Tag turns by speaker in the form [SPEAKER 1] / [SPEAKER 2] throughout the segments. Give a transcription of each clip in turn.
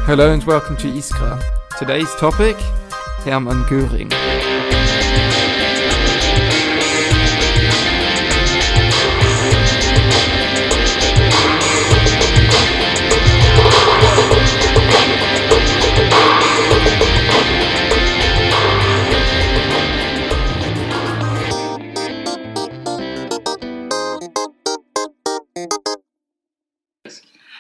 [SPEAKER 1] Hello and welcome to Iskra. Today's topic, Hermann Göring.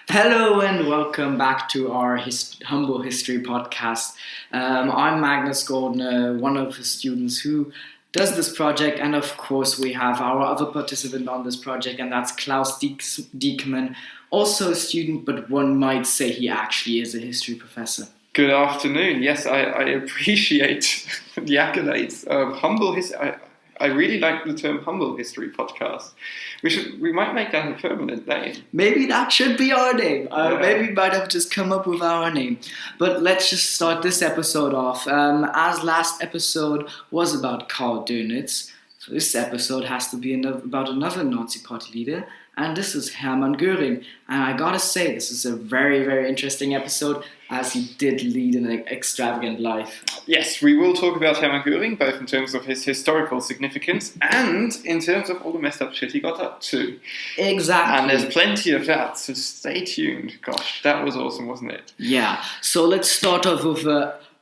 [SPEAKER 2] Hello and welcome back to our Humble History podcast. I'm Magnus Goldner, one of the students who does this project, and of course we have our other participant on this project, and that's Klaus Diekmann, also a student, but one might say he actually is a history professor.
[SPEAKER 3] Good afternoon. Yes, I appreciate the accolades of Humble History. I really like the term Humble History podcast. We might make that a permanent name.
[SPEAKER 2] Maybe that should be our name. Maybe we might have just come up with our name. But let's just start this episode off. As last episode was about Karl Dönitz, this episode has to be about another Nazi party leader, and this is Hermann Göring. And I gotta say, this is a very, very interesting episode, as he did lead an extravagant life.
[SPEAKER 3] Yes, we will talk about Hermann Göring, both in terms of his historical significance and in terms of all the messed up shit he got up to.
[SPEAKER 2] Exactly.
[SPEAKER 3] And there's plenty of that, so stay tuned. Gosh, that was awesome, wasn't it?
[SPEAKER 2] Yeah, so let's start off with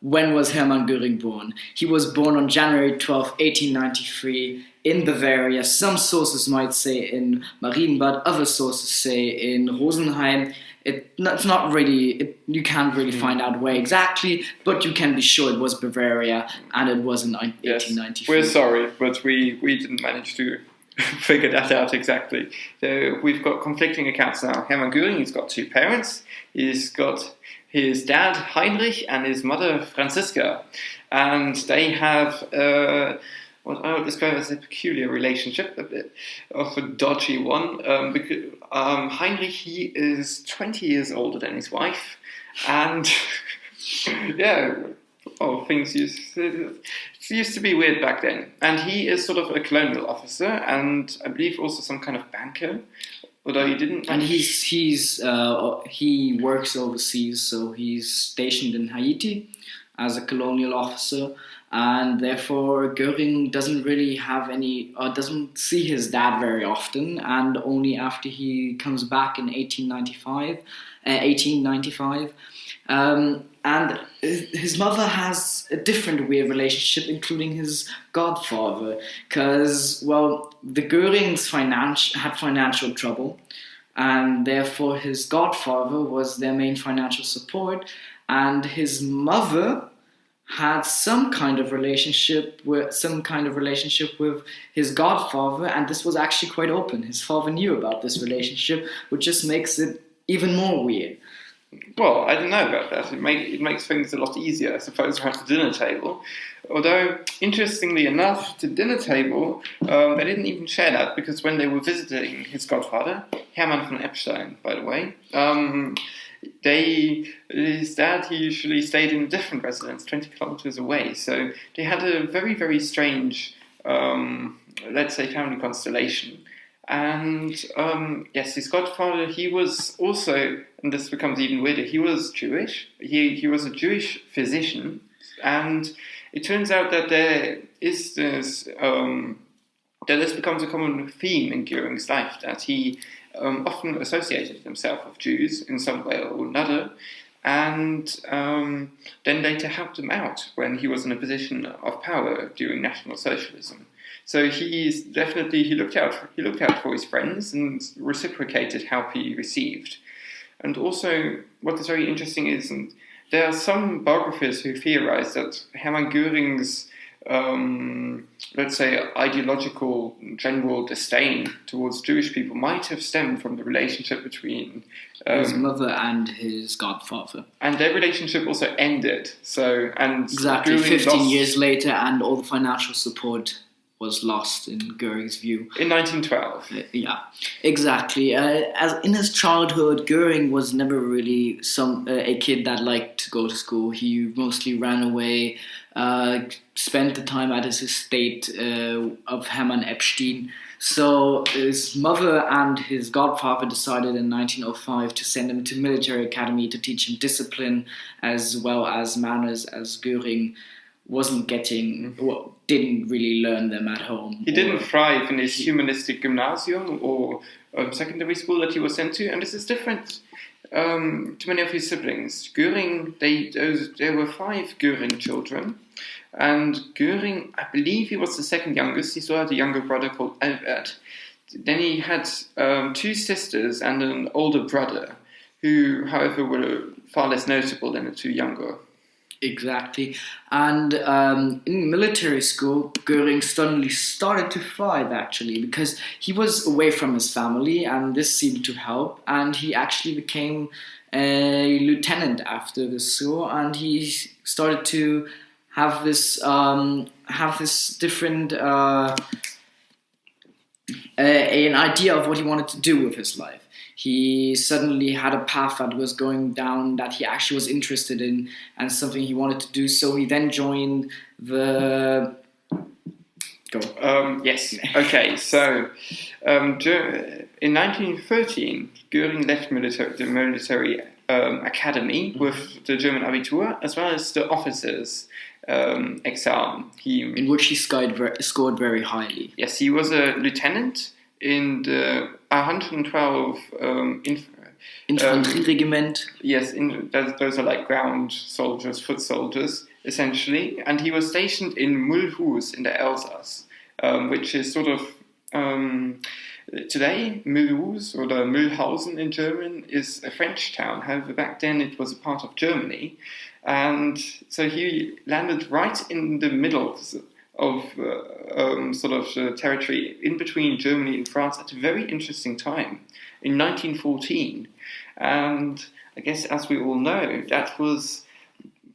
[SPEAKER 2] when was Hermann Göring born? He was born on January 12, 1893 in Bavaria. Some sources might say in Marienbad, other sources say in Rosenheim. It's not really, you can't really find out where exactly, but you can be sure it was Bavaria, and it was in 1893.
[SPEAKER 3] We're sorry, but we didn't manage to figure that out exactly. So we've got conflicting accounts now. Hermann Göring, he's got two parents. He's got his dad, Heinrich, and his mother, Franziska. And they have what I would describe as a peculiar relationship, a bit of a dodgy one. Because Heinrich, he is 20 years older than his wife. And things used to be weird back then. And he is sort of a colonial officer, and I believe also some kind of banker. Although he didn't.
[SPEAKER 2] And he works overseas, so he's stationed in Haiti as a colonial officer, and therefore Göring doesn't really have doesn't see his dad very often, and only after he comes back in 1895. And his mother has a different weird relationship, including his godfather, because, the Görings had financial trouble, and therefore his godfather was their main financial support, and his mother had some kind of relationship with his godfather, and this was actually quite open. His father knew about this relationship, which just makes it even more weird.
[SPEAKER 3] Well, I don't know about that. It makes things a lot easier, I suppose, around the dinner table. Although, interestingly enough, the dinner table, they didn't even share that, because when they were visiting his godfather, Hermann von Epstein, by the way, his dad, he usually stayed in a different residence, 20 kilometers away. So they had a very, very strange, let's say, family constellation. And yes, his godfather, he was also, and this becomes even weirder, he was Jewish. He was a Jewish physician, and it turns out that this becomes a common theme in Göring's life, that he often associated himself with Jews in some way or another, and then later helped them out when he was in a position of power during National Socialism. So he looked out for his friends and reciprocated help he received. And also, what is very interesting is, and there are some biographers who theorize that Hermann Göring's, let's say, ideological general disdain towards Jewish people might have stemmed from the relationship between
[SPEAKER 2] his mother and his godfather.
[SPEAKER 3] And their relationship also ended.
[SPEAKER 2] Exactly,
[SPEAKER 3] Göring
[SPEAKER 2] 15 years later, and all the financial support was lost in Göring's view.
[SPEAKER 3] In 1912.
[SPEAKER 2] Yeah, exactly. As in his childhood, Göring was never really a kid that liked to go to school. He mostly ran away, spent the time at his estate of Hermann Epstein. So his mother and his godfather decided in 1905 to send him to military academy to teach him discipline as well as manners, as Göring wasn't getting, well, didn't really learn them at home.
[SPEAKER 3] He didn't thrive in his humanistic gymnasium or secondary school that he was sent to, and this is different to many of his siblings. Göring, there were 5 Göring children, and Göring, I believe he was the second youngest. He still had a younger brother called Albert. Then he had 2 sisters and an older brother, who, however, were far less notable than the 2 younger.
[SPEAKER 2] Exactly. And in military school, Göring suddenly started to thrive, actually, because he was away from his family, and this seemed to help. And he actually became a lieutenant after the school, and he started to have this different an idea of what he wanted to do with his life. He suddenly had a path that was going down that he actually was interested in and something he wanted to do. So he then joined the... Go.
[SPEAKER 3] Yes. Okay. So in 1913, Göring left the military academy with the German Abitur as well as the officers' exam.
[SPEAKER 2] In which he scored very highly.
[SPEAKER 3] Yes, he was a lieutenant in the 112
[SPEAKER 2] Infantry regiment.
[SPEAKER 3] Yes, those are like ground soldiers, foot soldiers, essentially. And he was stationed in Mulhouse in the Elsass, which is sort of today Mulhouse or the Mühlhausen in German is a French town. However, back then it was a part of Germany, and so he landed right in the middle of sort of the territory in between Germany and France at a very interesting time in 1914. And I guess, as we all know, that was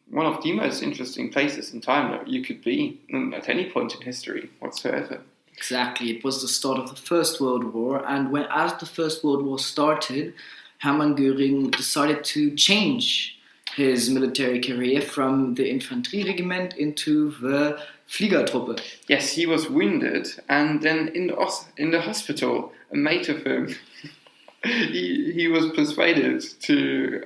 [SPEAKER 3] one of the most interesting places in time that you could be at any point in history whatsoever.
[SPEAKER 2] Exactly. It was the start of the First World War, and as the First World War started, Hermann Göring decided to change his military career from the Infantry regiment into the Fliegertruppe.
[SPEAKER 3] Yes, he was wounded, and then in the hospital, a mate of him, he was persuaded to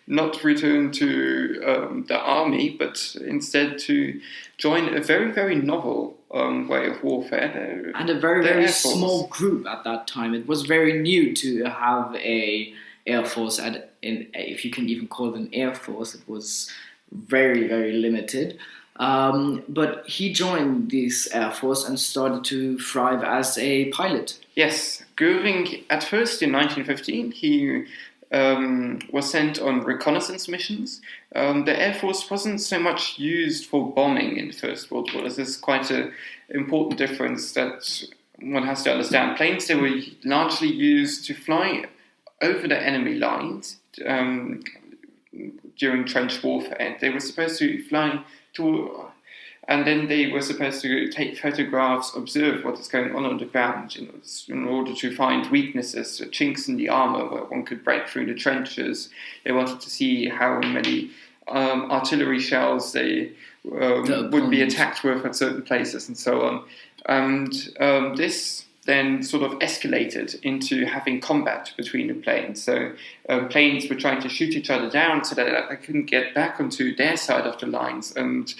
[SPEAKER 3] not return to the army, but instead to join a very, very novel way of warfare.
[SPEAKER 2] And a very, very small group at that time. It was very new to have a air force, if you can even call it an air force. It was very, very limited. But he joined this air force and started to thrive as a pilot.
[SPEAKER 3] Yes, Göring, at first in 1915, he was sent on reconnaissance missions. The Air Force wasn't so much used for bombing in the First World War. This is quite an important difference that one has to understand. Planes, they were largely used to fly over the enemy lines during trench warfare. They were supposed to fly and then they were supposed to take photographs, observe what is going on the ground in order to find weaknesses, chinks in the armor where one could break through the trenches. They wanted to see how many artillery shells they would be attacked with at certain places and so on. And this then sort of escalated into having combat between the planes. So planes were trying to shoot each other down so that they couldn't get back onto their side of the lines and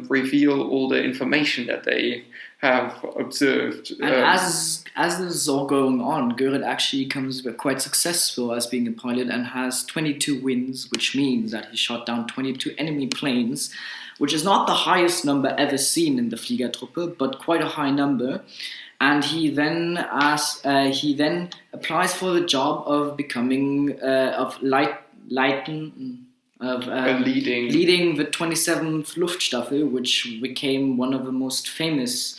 [SPEAKER 3] reveal all the information that they have observed.
[SPEAKER 2] And as this is all going on, Göring actually becomes quite successful as being a pilot and has 22 wins, which means that he shot down 22 enemy planes, which is not the highest number ever seen in the Fliegertruppe, but quite a high number. And he then applies for the job of becoming leading the 27th Luftstaffel, which became one of the most famous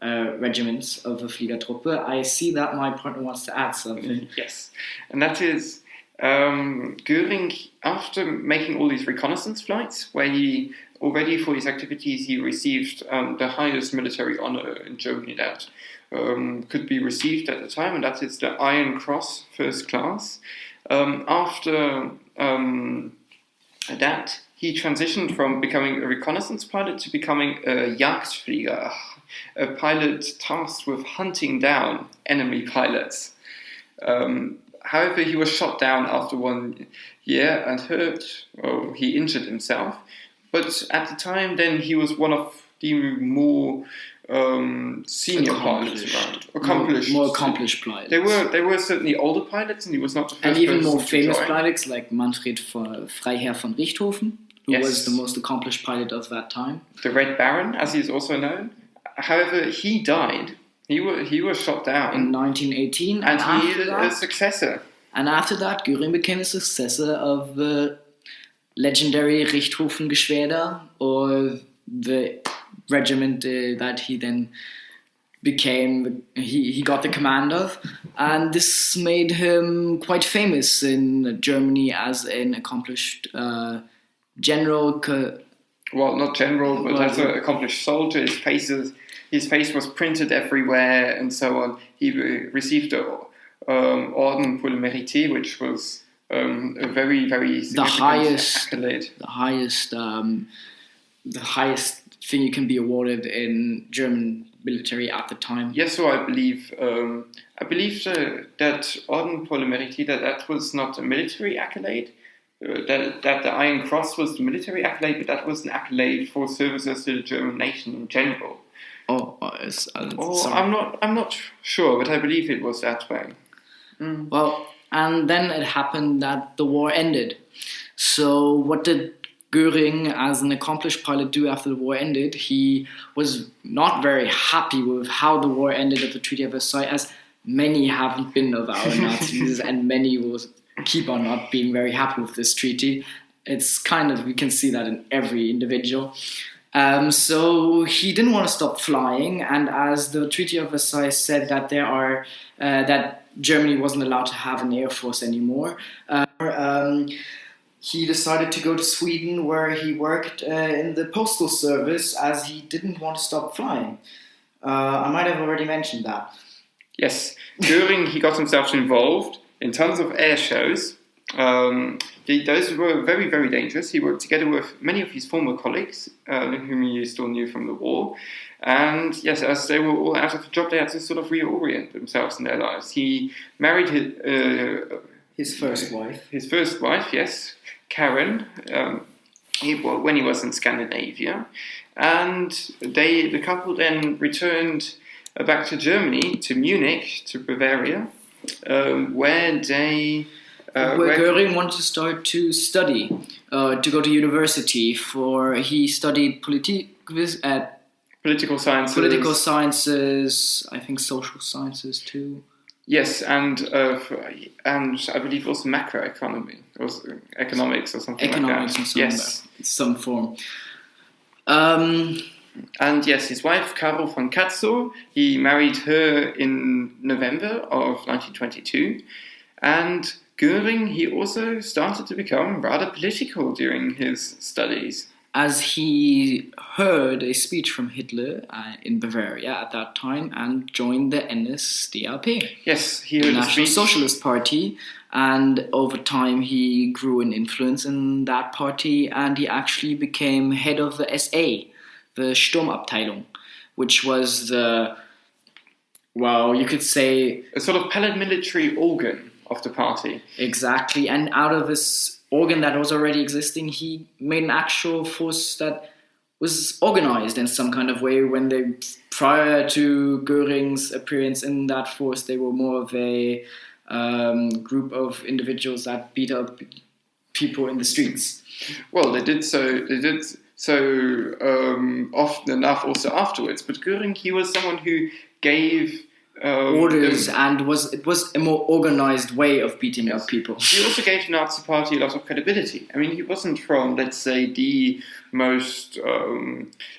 [SPEAKER 2] regiments of the Fliegertruppe. I see that my partner wants to add something.
[SPEAKER 3] Yes, and that is Göring, after making all these reconnaissance flights, where he already for his activities he received the highest military honor in Germany that could be received at the time, and that is the Iron Cross First Class. After that, he transitioned from becoming a reconnaissance pilot to becoming a Jagdflieger, a pilot tasked with hunting down enemy pilots. However, he was shot down after 1 year and he injured himself. But at the time, then he was one of the more senior pilots around.
[SPEAKER 2] More accomplished pilots.
[SPEAKER 3] There were certainly older pilots, and he was not the first.
[SPEAKER 2] And even more
[SPEAKER 3] person
[SPEAKER 2] famous
[SPEAKER 3] to join.
[SPEAKER 2] pilots like Manfred Freiherr von Richthofen, who was the most accomplished pilot of that time.
[SPEAKER 3] The Red Baron, as he is also known. However, he died. He was shot down
[SPEAKER 2] In 1918.
[SPEAKER 3] and he needed a successor.
[SPEAKER 2] And after that, Göring became the successor of the legendary Richthofen-Geschwader, or the regiment that he then became, he got the command of. And this made him quite famous in Germany as an accomplished general.
[SPEAKER 3] Well, not general, but as an accomplished soldier. His face was printed everywhere and so on. He received the Orden pour le Mérite, which was a very, very significant accolade.
[SPEAKER 2] The highest thing you can be awarded in German military at the time.
[SPEAKER 3] Yes, so I believe that Orden pour le Mérite, that was not a military accolade. That the Iron Cross was the military accolade, but that was an accolade for services to the German nation in general.
[SPEAKER 2] Sorry.
[SPEAKER 3] I'm not sure, but I believe it was that way.
[SPEAKER 2] Well, and then it happened that the war ended. So what did Göring, as an accomplished pilot, do after the war ended? He was not very happy with how the war ended at the Treaty of Versailles, as many haven't been of our Nazis, and many will keep on not being very happy with this treaty. It's kind of, we can see that in every individual. So he didn't want to stop flying, and as the Treaty of Versailles said that that Germany wasn't allowed to have an air force anymore, he decided to go to Sweden, where he worked in the postal service, as he didn't want to stop flying. I might have already mentioned that.
[SPEAKER 3] Yes, Göring, he got himself involved in tons of air shows. Those were very, very dangerous. He worked together with many of his former colleagues, whom he still knew from the war. And yes, as they were all out of a job, they had to sort of reorient themselves in their lives. He married
[SPEAKER 2] His first wife.
[SPEAKER 3] His first wife, yes, Karen, when he was in Scandinavia. And the couple then returned back to Germany, to Munich, to Bavaria, where they...
[SPEAKER 2] where Göring wanted to start to study, to go to university. He studied political sciences, I think social sciences too.
[SPEAKER 3] Yes, and I believe also macroeconomy, or economics or something
[SPEAKER 2] economics
[SPEAKER 3] like that.
[SPEAKER 2] Economics in some form.
[SPEAKER 3] And yes, his wife, Karl von Katzow, he married her in November of 1922. And Göring, he also started to become rather political during his studies.
[SPEAKER 2] As he heard a speech from Hitler in Bavaria at that time and joined the NSDAP.
[SPEAKER 3] Yes, he
[SPEAKER 2] the
[SPEAKER 3] heard
[SPEAKER 2] National
[SPEAKER 3] a speech.
[SPEAKER 2] Socialist Party, and over time he grew in influence in that party, and he actually became head of the SA, the Sturmabteilung, which was you could say...
[SPEAKER 3] a sort of paramilitary organ of the party.
[SPEAKER 2] Exactly, and out of this organ that was already existing, he made an actual force that was organized in some kind of way. When prior to Göring's appearance in that force, they were more of a group of individuals that beat up people in the streets.
[SPEAKER 3] Well, they did so often enough also afterwards. But Göring, he was someone who gave
[SPEAKER 2] orders, and it was a more organized way of beating up people.
[SPEAKER 3] He also gave the Nazi Party a lot of credibility. I mean, he wasn't from, let's say, the most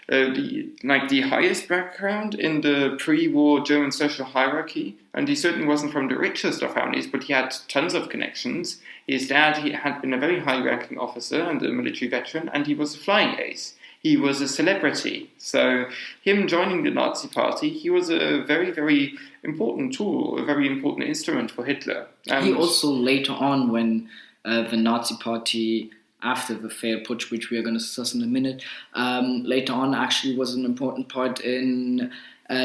[SPEAKER 3] the highest background in the pre-war German social hierarchy, and he certainly wasn't from the richest of families, but he had tons of connections. His dad, he had been a very high-ranking officer and a military veteran, and he was a flying ace. He was a celebrity. So him joining the Nazi Party, he was a very, very important tool, a very important instrument for Hitler. And
[SPEAKER 2] he also later on, when the Nazi Party after the failed putsch, which we are going to discuss in a minute, later on actually was an important part in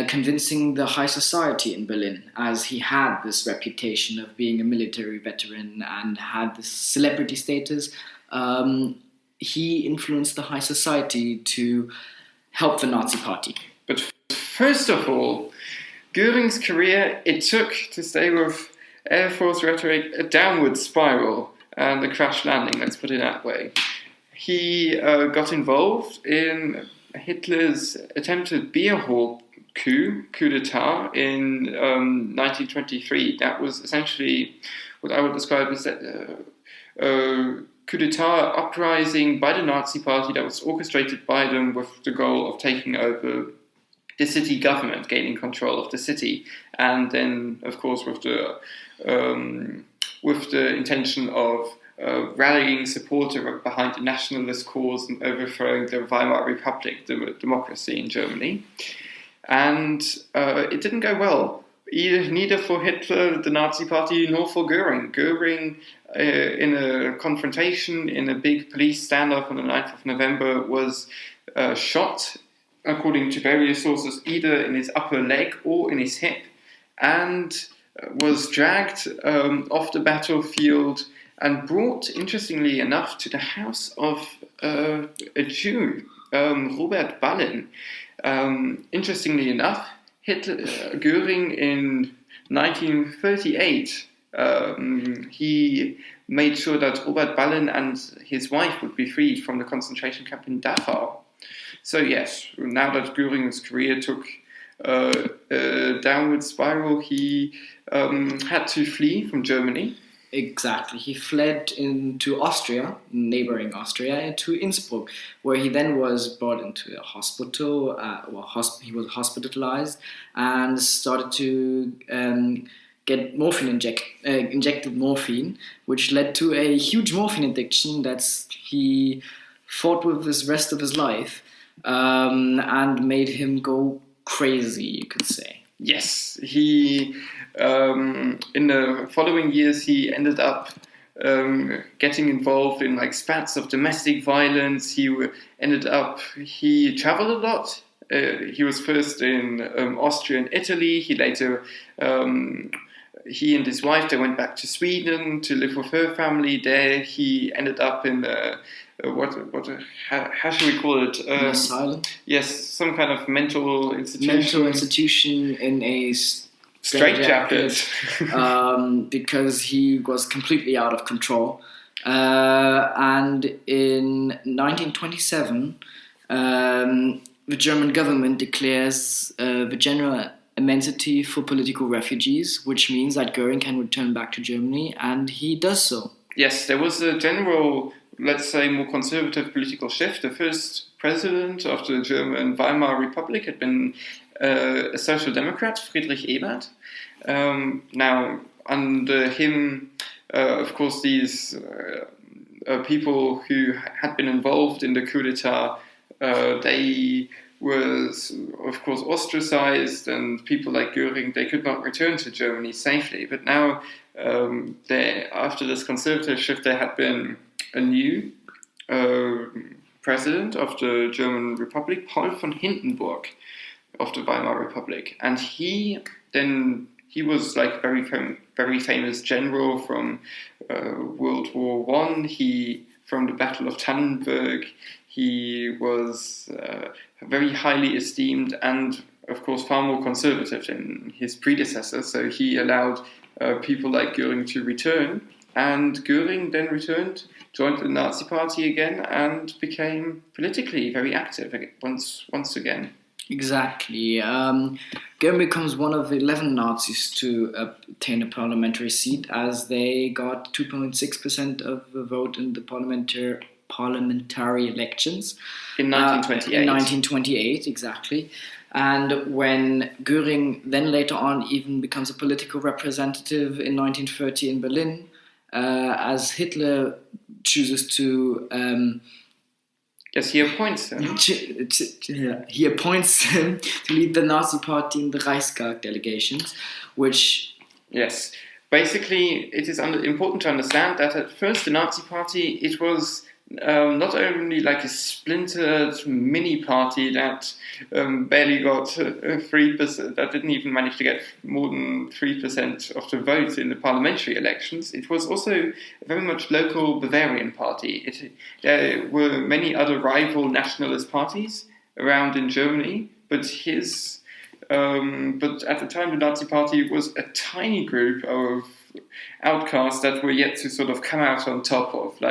[SPEAKER 2] convincing the high society in Berlin, as he had this reputation of being a military veteran and had this celebrity status. He influenced the high society to help the Nazi party.
[SPEAKER 3] But first of all, Göring's career, it took, to stay with Air Force rhetoric, a downward spiral and a crash landing, let's put it that way. He got involved in Hitler's attempted beer hall coup d'etat in 1923. That was essentially what I would describe as a coup d'etat uprising by the Nazi party that was orchestrated by them with the goal of taking over the city government, gaining control of the city, and then, of course, with the intention of rallying support behind the nationalist cause and overthrowing the Weimar Republic, the democracy in Germany. And it didn't go well, neither for Hitler, the Nazi party, nor for Göring. Göring, in a confrontation, in a big police standoff on the 9th of November, was shot, according to various sources, either in his upper leg or in his hip, and was dragged off the battlefield and brought, interestingly enough, to the house of a Jew, Robert Ballen. Interestingly enough, Göring in 1938, he made sure that Robert Ballen and his wife would be freed from the concentration camp in Dachau. So yes, now that Göring's career took a downward spiral, he had to flee from Germany.
[SPEAKER 2] Exactly. He fled into Austria, neighboring Austria, to Innsbruck, where he then was brought into a hospital. He was hospitalized and started to get injected morphine, which led to a huge morphine addiction that he fought with the rest of his life, and made him go crazy, you could say.
[SPEAKER 3] Yes, he in the following years he ended up getting involved in like spats of domestic violence. He traveled a lot. He was first in Austria and Italy. He later he and his wife, they went back to Sweden to live with her family. There he ended up in how should we call it?
[SPEAKER 2] An asylum?
[SPEAKER 3] Yes, some kind of mental institution
[SPEAKER 2] in a
[SPEAKER 3] straitjacket.
[SPEAKER 2] Because he was completely out of control. And in 1927, the German government declares the general amnesty for political refugees, which means that Göring can return back to Germany, and he does so.
[SPEAKER 3] Yes, there was a general, let's say, more conservative political shift. The first president of the German Weimar Republic had been a social democrat, Friedrich Ebert. Now, under him, of course, these people who had been involved in the coup d'etat, they was, of course, ostracized, and people like Göring, they could not return to Germany safely. But now, after this conservative shift, there had been a new president of the German Republic, Paul von Hindenburg, of the Weimar Republic, and he was like very famous general from World War I. From the Battle of Tannenberg, he was very highly esteemed and, of course, far more conservative than his predecessor. So he allowed people like Göring to return, and Göring then returned, joined the Nazi Party again, and became politically very active once again.
[SPEAKER 2] Exactly. Göring becomes one of 11 Nazis to obtain a parliamentary seat, as they got 2.6% of the vote in the parliamentary elections.
[SPEAKER 3] In 1928.
[SPEAKER 2] In 1928, exactly. And when Göring then later on even becomes a political representative in 1930 in Berlin, as Hitler chooses to...
[SPEAKER 3] Yes, he appoints him.
[SPEAKER 2] He appoints him to lead the Nazi party in the Reichstag delegations, which...
[SPEAKER 3] Yes. Basically, it is important to understand that at first the Nazi party, it was not only like a splintered mini party that barely got 3%, that didn't even manage to get more than 3% of the vote in the parliamentary elections. It was also a very much local Bavarian party. There were many other rival nationalist parties around in Germany, but but at the time the Nazi Party was a tiny group of outcasts that were yet to sort of come out on top of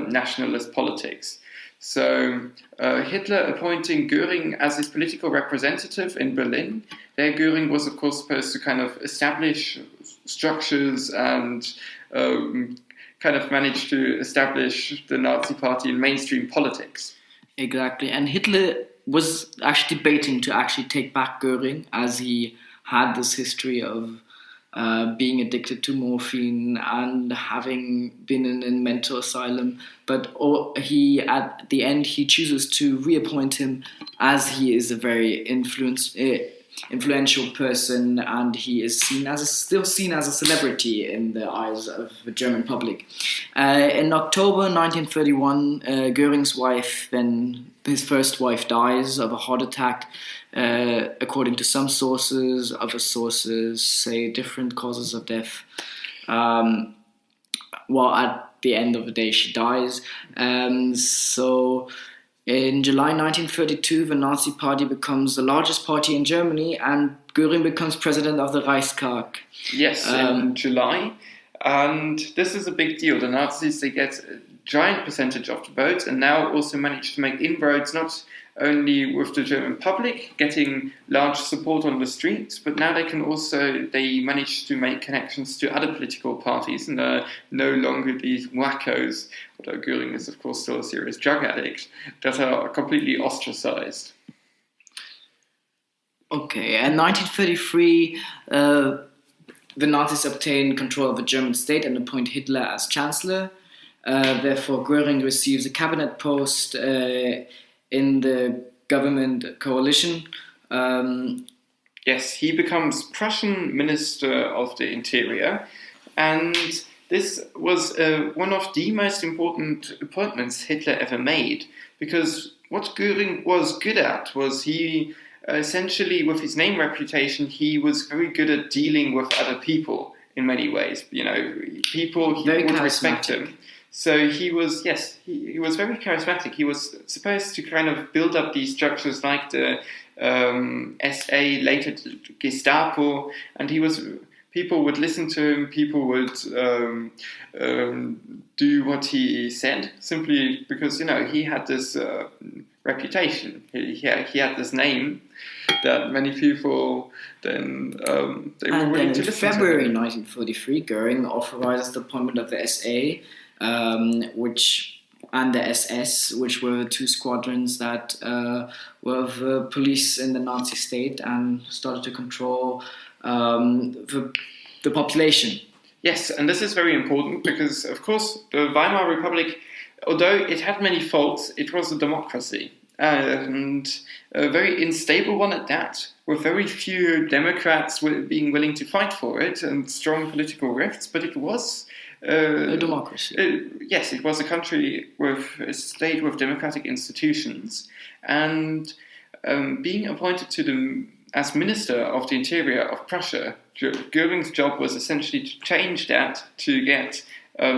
[SPEAKER 3] nationalist politics. So Hitler appointing Göring as his political representative in Berlin. There Göring was of course supposed to kind of establish structures and kind of manage to establish the Nazi Party in mainstream politics.
[SPEAKER 2] Exactly, and Hitler was actually debating to actually take back Göring, as he had this history of being addicted to morphine and having been in a mental asylum. But at the end, he chooses to reappoint him, as he is a very influential person, and he is still seen as a celebrity in the eyes of the German public. In October 1931, Göring's wife, then his first wife, dies of a heart attack. According to some sources, other sources say different causes of death. At the end of the day, she dies. So in July 1932, the Nazi Party becomes the largest party in Germany, and Göring becomes president of the Reichstag.
[SPEAKER 3] Yes, in July. And this is a big deal. The Nazis, they get a giant percentage of the vote, and now also manage to make inroads not only with the German public, getting large support on the streets, but now they manage to make connections to other political parties, and are no longer these wackos, although Göring is of course still a serious drug addict, that are completely ostracized.
[SPEAKER 2] Okay, in 1933, the Nazis obtain control of the German state and appoint Hitler as chancellor. Therefore, Göring receives a cabinet post in the government coalition.
[SPEAKER 3] Yes, he becomes Prussian Minister of the Interior, and this was one of the most important appointments Hitler ever made, because what Göring was good at was he essentially, with his name reputation, he was very good at dealing with other people in many ways. People would respect him. So he was very charismatic. He was supposed to kind of build up these structures like the SA, later the Gestapo, and people would listen to him, people would do what he said, simply because, he had this reputation. He had this name that many people then they were willing to listen to.
[SPEAKER 2] In February 1943, Göring authorizes the appointment of the SA, and the SS, which were the two squadrons that were the police in the Nazi state and started to control the population.
[SPEAKER 3] Yes, and this is very important because, of course, the Weimar Republic, although it had many faults, it was a democracy, and a very unstable one at that, with very few Democrats being willing to fight for it and strong political rifts, but it was
[SPEAKER 2] a democracy.
[SPEAKER 3] Yes, it was a country with a state with democratic institutions, and being appointed as Minister of the Interior of Prussia, Göring's job was essentially to change that, to get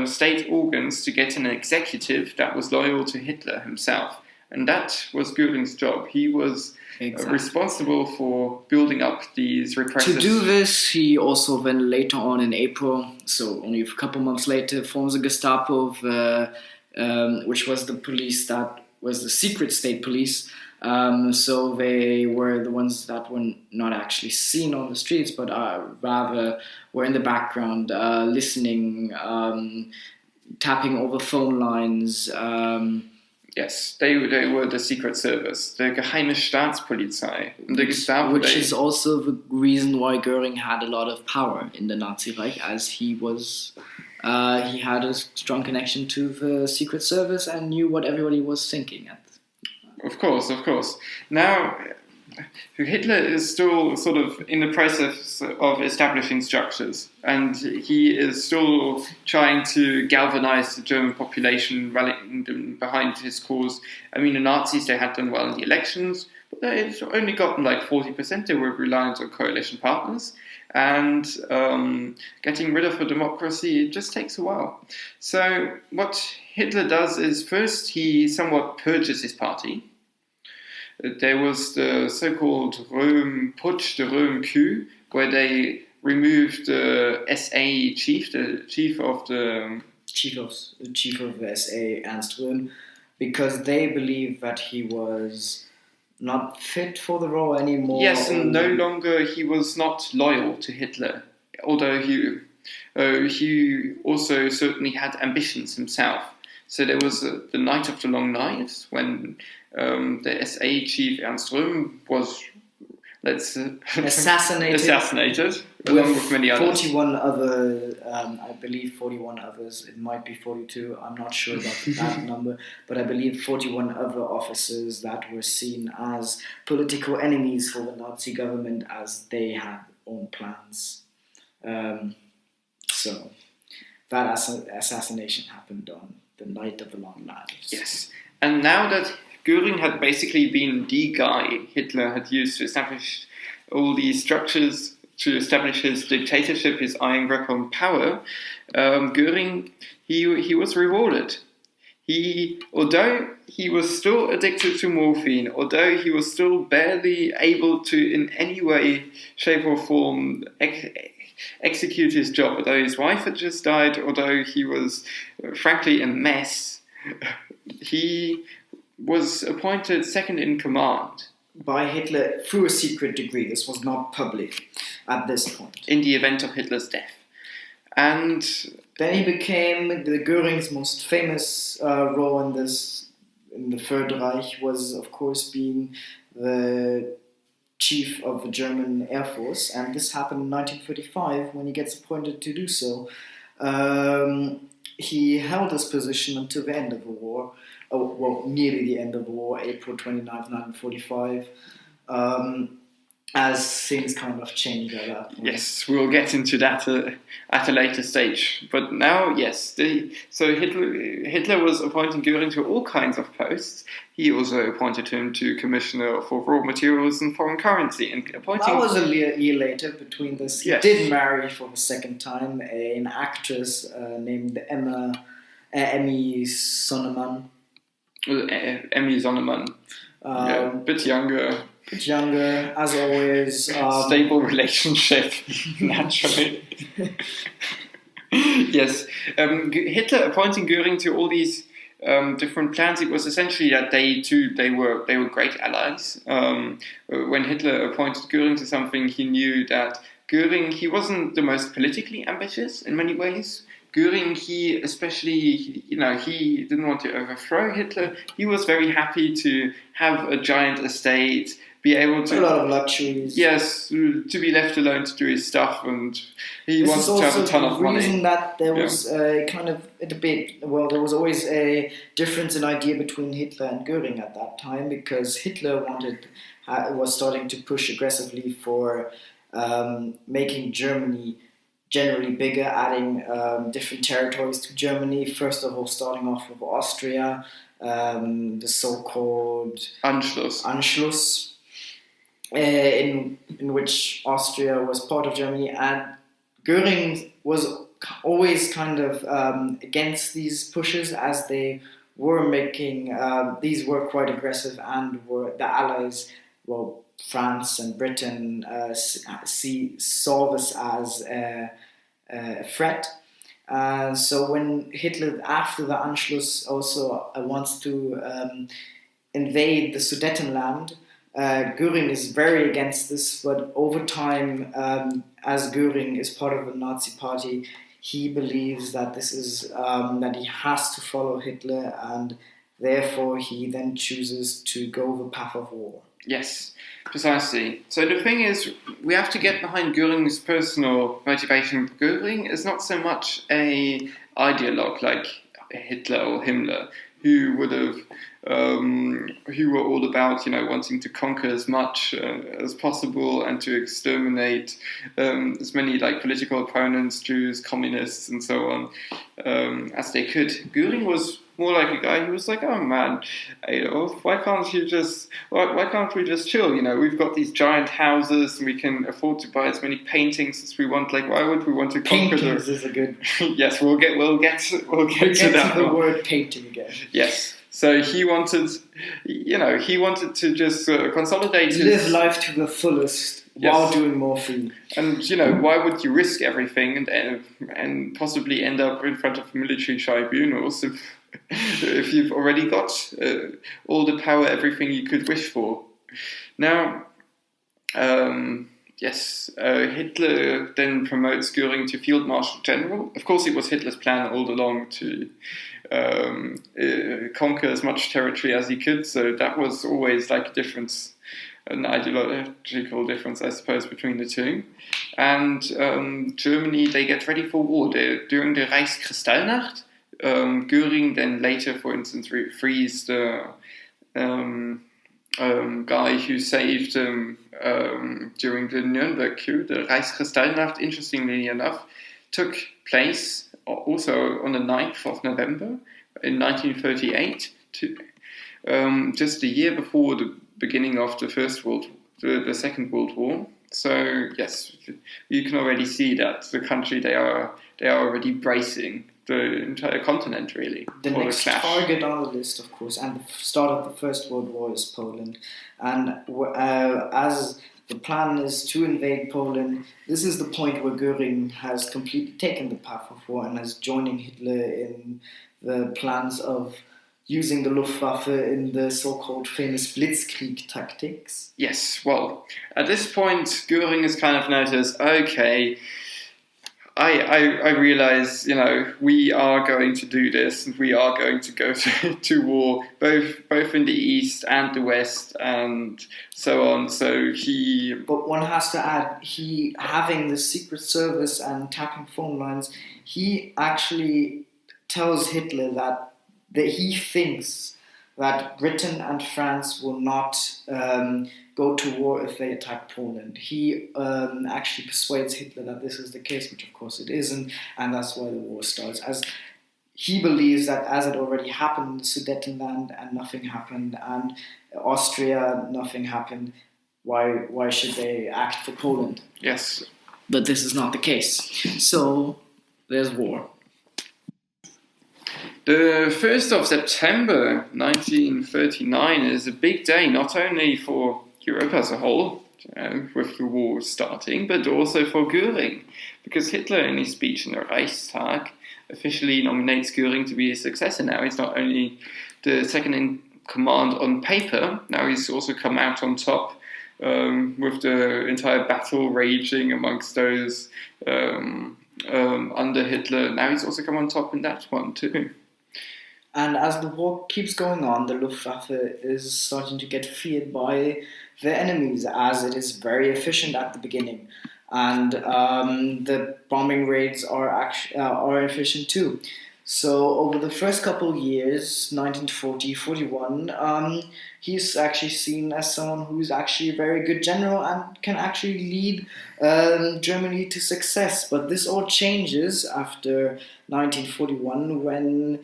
[SPEAKER 3] state organs, to get an executive that was loyal to Hitler himself. And that was Göring's job. He was responsible for building up these repressive...
[SPEAKER 2] To do this, he also then later on in April, so only a couple months later, forms a Gestapo, which was the police that was the secret state police. So they were the ones that were not actually seen on the streets, but rather were in the background, listening, tapping over phone lines.
[SPEAKER 3] Yes, they were the secret service, the Geheime Staatspolizei, the Gestapo.
[SPEAKER 2] Which is also the reason why Göring had a lot of power in the Nazi Reich, as he had a strong connection to the secret service and knew what everybody was thinking.
[SPEAKER 3] Of course. Now, Hitler is still sort of in the process of establishing structures, and he is still trying to galvanize the German population, rallying them behind his cause. I mean, the Nazis, they had done well in the elections, but they'd only gotten like 40%. They were reliant on coalition partners, and getting rid of a democracy just takes a while. So what Hitler does is first he somewhat purges his party. There was the so-called Röhm Putsch, the Röhm coup, where they removed the SA chief, the chief of the
[SPEAKER 2] SA, Ernst Röhm, because they believed that he was not fit for the role anymore.
[SPEAKER 3] Yes, and no longer he was not loyal to Hitler, although he also certainly had ambitions himself. So there was the Night of the Long Knives, when the SA chief Ernst Röhm was, assassinated along with many others.
[SPEAKER 2] 41 other, I believe 41 others, it might be 42, I'm not sure about that number, but I believe 41 other officers that were seen as political enemies for the Nazi government, as they had own plans. So that assassination happened on the Night of the Long Knives.
[SPEAKER 3] Yes, and now that Göring had basically been the guy Hitler had used to establish all these structures, to establish his dictatorship, his iron grip on power, Göring, he was rewarded. Although he was still addicted to morphine, although he was still barely able to in any way, shape or form execute his job, although his wife had just died, although he was frankly a mess, he was appointed second in command.
[SPEAKER 2] By Hitler through a secret decree. This was not public at this point.
[SPEAKER 3] In the event of Hitler's death. And
[SPEAKER 2] then he became the Göring's most famous role in the Third Reich was, of course, being the chief of the German Air Force, and this happened in 1935 when he gets appointed to do so. He held this position until the end of the war, nearly the end of the war, April 29th, 1945, as things kind of changed at that point.
[SPEAKER 3] Yes, we'll get into that at a later stage. But now, yes, so Hitler was appointing Göring to all kinds of posts. He also appointed him to Commissioner for Raw Materials and Foreign Currency. And appointing...
[SPEAKER 2] That was a year later between this. He did marry for the second time an actress named Emmy Sonnemann.
[SPEAKER 3] Emmy Sonnemann. A bit younger.
[SPEAKER 2] As always.
[SPEAKER 3] Stable relationship, naturally. Yes. Hitler appointing Göring to all these different plans, it was essentially that they were great allies. When Hitler appointed Göring to something, he knew that Göring, he wasn't the most politically ambitious in many ways. Göring, he didn't want to overthrow Hitler. He was very happy to have a giant estate, be able to...
[SPEAKER 2] A lot of luxuries.
[SPEAKER 3] Yes, to be left alone to do his stuff, and he wanted to have a ton of money.
[SPEAKER 2] This is also the reason that there was kind of a debate. Well, there was always a difference in idea between Hitler and Göring at that time, because Hitler was starting to push aggressively for making Germany generally bigger, adding different territories to Germany. First of all, starting off with Austria, the so-called Anschluss, in which Austria was part of Germany, and Göring was always kind of against these pushes, as they were making these were quite aggressive, and were the Allies, well, France and Britain saw this as a threat. So when Hitler, after the Anschluss, also wants to invade the Sudetenland, Göring is very against this, but over time, as Göring is part of the Nazi party, he believes that this is that he has to follow Hitler, and therefore he then chooses to go the path of war.
[SPEAKER 3] Yes, precisely. So the thing is, we have to get behind Göring's personal motivation. Göring is not so much an ideologue like Hitler or Himmler, who would have who were all about, wanting to conquer as much as possible and to exterminate as many political opponents, Jews, communists, and so on, as they could. Göring was more like a guy who was like, oh man, Adolf, why can't we just chill? We've got these giant houses and we can afford to buy as many paintings as we want. Why would we want to conquer them?
[SPEAKER 2] Paintings is a good.
[SPEAKER 3] Yes, we'll get to that.
[SPEAKER 2] The word painting again.
[SPEAKER 3] Yes. So he wanted to just consolidate
[SPEAKER 2] live life to the fullest. Yes. While doing more food.
[SPEAKER 3] And, why would you risk everything and possibly end up in front of military tribunals if you've already got all the power, everything you could wish for? Now, Hitler then promotes Göring to Field Marshal General. Of course, it was Hitler's plan all along to conquer as much territory as he could, so that was always a difference, an ideological difference, I suppose, between the two. And Germany, they get ready for war. During the Reichskristallnacht, Göring then later, for instance, frees the guy who saved during the Nuremberg coup. The Reichskristallnacht, interestingly enough, took place also on the 9th of November in 1938, just a year before the beginning of the the Second World War. So yes, you can already see that the country they are already bracing the entire continent really.
[SPEAKER 2] The next target on the list, of course, and the start of the First World War is Poland, and as the plan is to invade Poland, this is the point where Göring has completely taken the path of war and is joining Hitler in the plans of using the Luftwaffe in the so-called famous Blitzkrieg tactics.
[SPEAKER 3] Yes, well, at this point, Göring has kind of noticed, okay, I realize, we are going to do this, and we are going to go to war, both in the East and the West, and so on. So
[SPEAKER 2] But one has to add, having the Secret Service and tapping phone lines, he actually tells Hitler that he thinks that Britain and France will not go to war if they attack Poland. He actually persuades Hitler that this is the case, which of course it isn't, and that's why the war starts. As he believes that as it already happened in Sudetenland and nothing happened, and Austria, nothing happened, why should they act for Poland?
[SPEAKER 3] Yes.
[SPEAKER 2] But this is not the case. So there's war.
[SPEAKER 3] The 1st of September 1939 is a big day, not only for Europe as a whole, with the war starting, but also for Göring, because Hitler, in his speech in the Reichstag, officially nominates Göring to be his successor. Now he's not only the second in command on paper, now he's also come out on top with the entire battle raging amongst those under Hitler. Now he's also come on top in that one too.
[SPEAKER 2] And as the war keeps going on, the Luftwaffe is starting to get feared by their enemies, as it is very efficient at the beginning. And the bombing raids are efficient too. So over the first couple of years, 1940-41, he's actually seen as someone who's actually a very good general and can actually lead Germany to success. But this all changes after 1941 when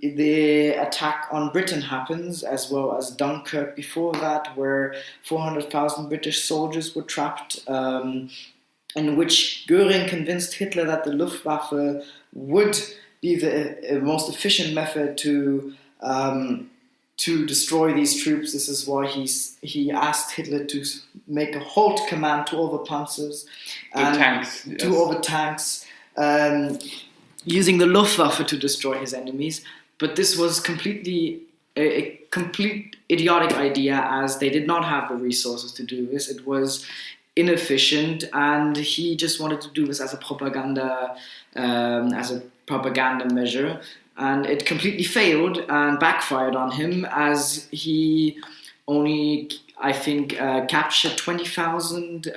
[SPEAKER 2] the attack on Britain happens, as well as Dunkirk before that, where 400,000 British soldiers were trapped, in which Göring convinced Hitler that the Luftwaffe would be the most efficient method to destroy these troops. This is why he asked Hitler to make a halt command to all the panzers and
[SPEAKER 3] tanks, yes.
[SPEAKER 2] To all the tanks, using the Luftwaffe to destroy his enemies. But this was a complete idiotic idea, as they did not have the resources to do this. It was inefficient, and he just wanted to do this as a propaganda measure, and it completely failed and backfired on him, as he only, I think, captured 20,000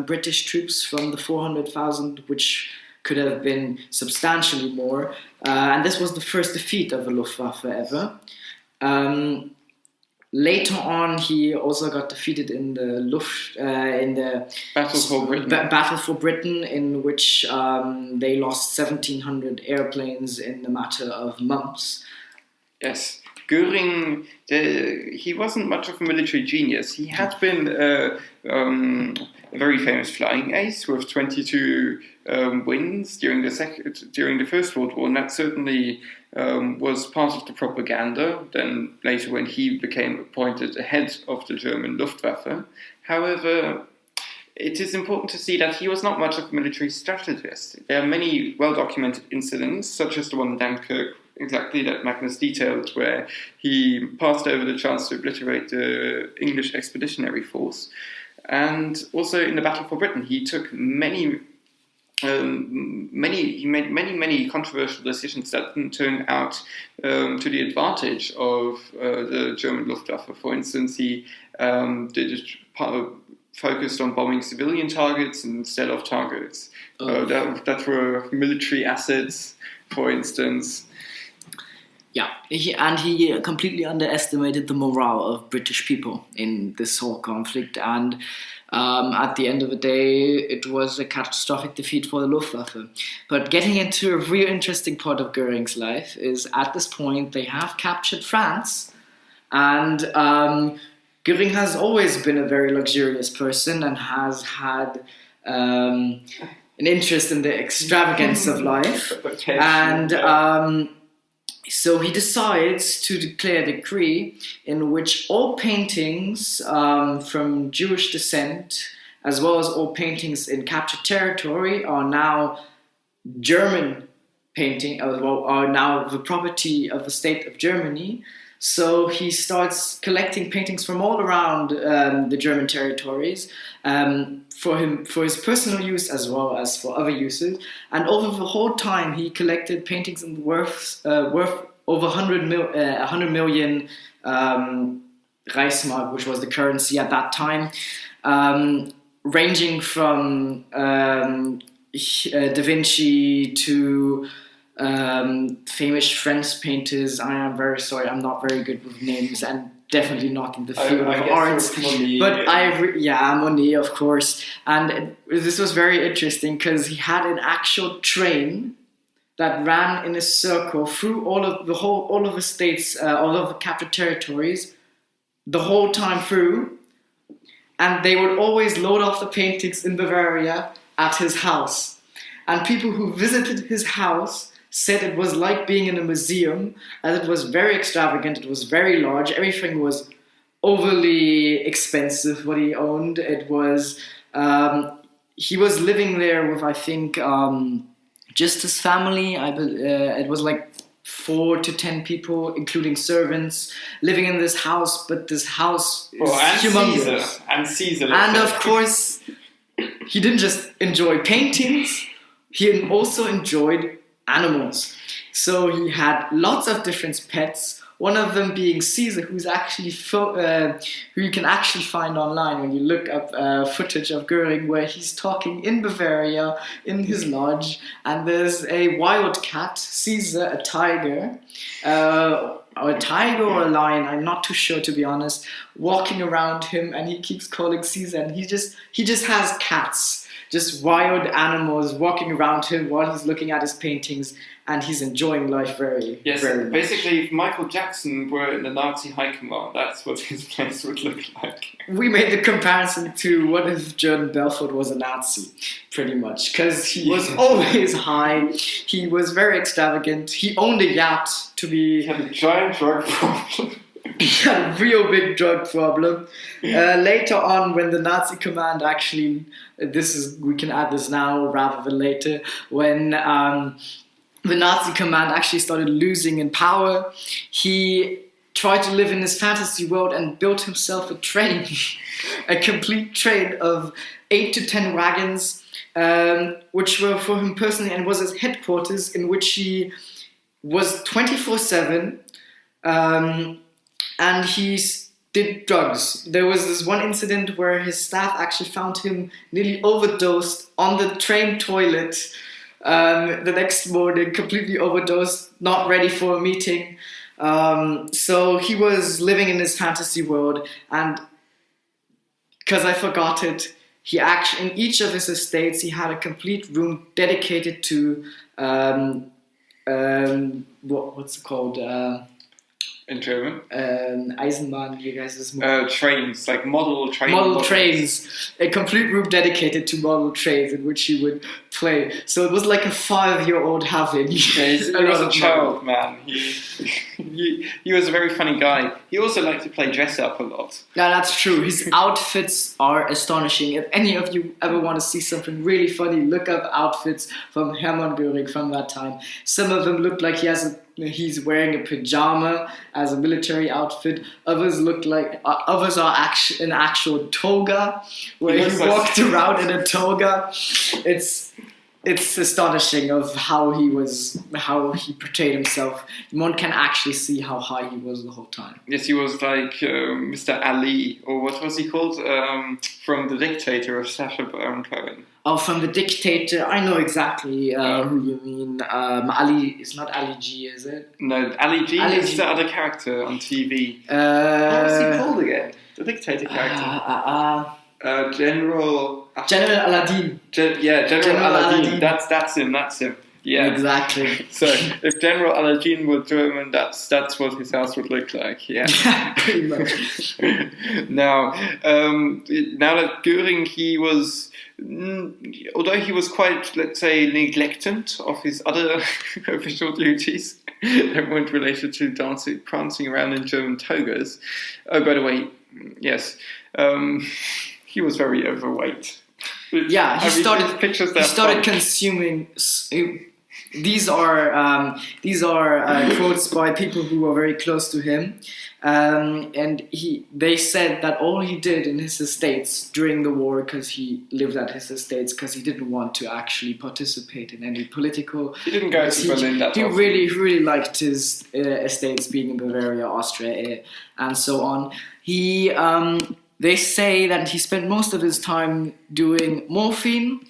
[SPEAKER 2] British troops from the 400,000, which could have been substantially more. And this was the first defeat of the Luftwaffe ever. Later on, he also got defeated in the
[SPEAKER 3] Battle for Britain.
[SPEAKER 2] Battle for Britain, in which they lost 1,700 airplanes in a matter of months.
[SPEAKER 3] Yes, Göring, he wasn't much of a military genius. He had been a very famous flying ace with 22 wins during the First World War, and that certainly was part of the propaganda. Then later, when he became appointed head of the German Luftwaffe, however, it is important to see that he was not much of a military strategist. There are many well-documented incidents, such as the one in Dunkirk, exactly that Magnus detailed, where he passed over the chance to obliterate the English Expeditionary Force. And also in the Battle for Britain, he took many controversial decisions that didn't turn out to the advantage of the German Luftwaffe. For instance, he focused on bombing civilian targets instead of targets that were military assets, for instance.
[SPEAKER 2] Yeah, he completely underestimated the morale of British people in this whole conflict, and at the end of the day, it was a catastrophic defeat for the Luftwaffe. But getting into a real interesting part of Göring's life is, at this point, they have captured France, and Göring has always been a very luxurious person and has had an interest in the extravagance of life, and so he decides to declare a decree in which all paintings from Jewish descent, as well as all paintings in captured territory, are now German painting, are now the property of the state of Germany. So he starts collecting paintings from all around the German territories for his personal use as well as for other uses. And over the whole time, he collected paintings worth over 100 million Reichsmark, which was the currency at that time, ranging from Da Vinci to famous French painters. I am very sorry, I'm not very good with names and definitely not in the field of arts.
[SPEAKER 3] Monet,
[SPEAKER 2] but Monet, of course. And this was very interesting because he had an actual train that ran in a circle through all of the states, all of the captured territories, the whole time through. And they would always load off the paintings in Bavaria at his house. And people who visited his house said it was like being in a museum, as it was very extravagant, it was very large, everything was overly expensive what he owned. It was, he was living there with, I think, just his family. It was like 4 to 10 people, including servants, living in this house, but this house is humongous.
[SPEAKER 3] Caesar.
[SPEAKER 2] And of course, he didn't just enjoy paintings, he also enjoyed animals. So he had lots of different pets, one of them being Caesar, who's actually who you can actually find online when you look up footage of Göring, where he's talking in Bavaria in his lodge, and there's a wild cat, Caesar, a tiger, or a lion, I'm not too sure to be honest, walking around him, and he keeps calling Caesar, and he just has cats, just wild animals walking around him while he's looking at his paintings, and he's enjoying life very much.
[SPEAKER 3] Basically, if Michael Jackson were in the Nazi high command, that's what his place would look like.
[SPEAKER 2] We made the comparison to what if Jordan Belfort was a Nazi, pretty much, because he was always high, he was very extravagant, he owned a yacht to be...
[SPEAKER 3] He had a giant drug problem.
[SPEAKER 2] He had a real big drug problem. Later on, when the Nazi command actually, we can add this now rather than later, when the Nazi command actually started losing in power, he tried to live in his fantasy world and built himself a train, a complete train of 8 to 10 wagons, which were for him personally, and was his headquarters, in which he was 24/7. And he did drugs. There was this one incident where his staff actually found him nearly overdosed on the train toilet the next morning, completely overdosed, not ready for a meeting. So he was living in this fantasy world, and because I forgot it, he actually, in each of his estates, he had a complete room dedicated to what's it called?
[SPEAKER 3] In German?
[SPEAKER 2] Eisenbahn, you guys'
[SPEAKER 3] trains, like model trains.
[SPEAKER 2] Model trains. A complete room dedicated to model trains in which he would play. So it was like a 5-year-old having.
[SPEAKER 3] Yeah, he was a child, man. He was a very funny guy. He also liked to play dress up a lot.
[SPEAKER 2] Yeah, that's true. His outfits are astonishing. If any of you ever want to see something really funny, look up outfits from Hermann Göring from that time. Some of them look like he's wearing a pajama as a military outfit. Others look like others are an actual toga, where he walked around in a toga. It's astonishing of how he portrayed himself. One can actually see how high he was the whole time.
[SPEAKER 3] Yes, he was like Mr. Ali, or what was he called? From The Dictator of Sacha Baron Cohen.
[SPEAKER 2] Oh, from The Dictator, I know exactly who you mean. Ali, it's not Ali G, is it?
[SPEAKER 3] No, Ali G is the other character on TV. What was he called again? The Dictator character. General
[SPEAKER 2] Aladdin.
[SPEAKER 3] General Aladdin. That's him. Yeah,
[SPEAKER 2] exactly.
[SPEAKER 3] So if General Aladdin were German, that's what his house would look like. Yeah,
[SPEAKER 2] pretty much.
[SPEAKER 3] Now that Göring, he was, although he was quite, let's say, neglectant of his other official duties that weren't related to prancing around in German togas. Oh, by the way, yes. He was very overweight.
[SPEAKER 2] Yeah, he started consuming. These are quotes by people who were very close to him, and they said that all he did in his estates during the war, because he lived at his estates, because he didn't want to actually participate in any political.
[SPEAKER 3] He didn't go to Berlin that often.
[SPEAKER 2] He really liked his estates being in Bavaria, Austria, and so on. They say that he spent most of his time doing morphine,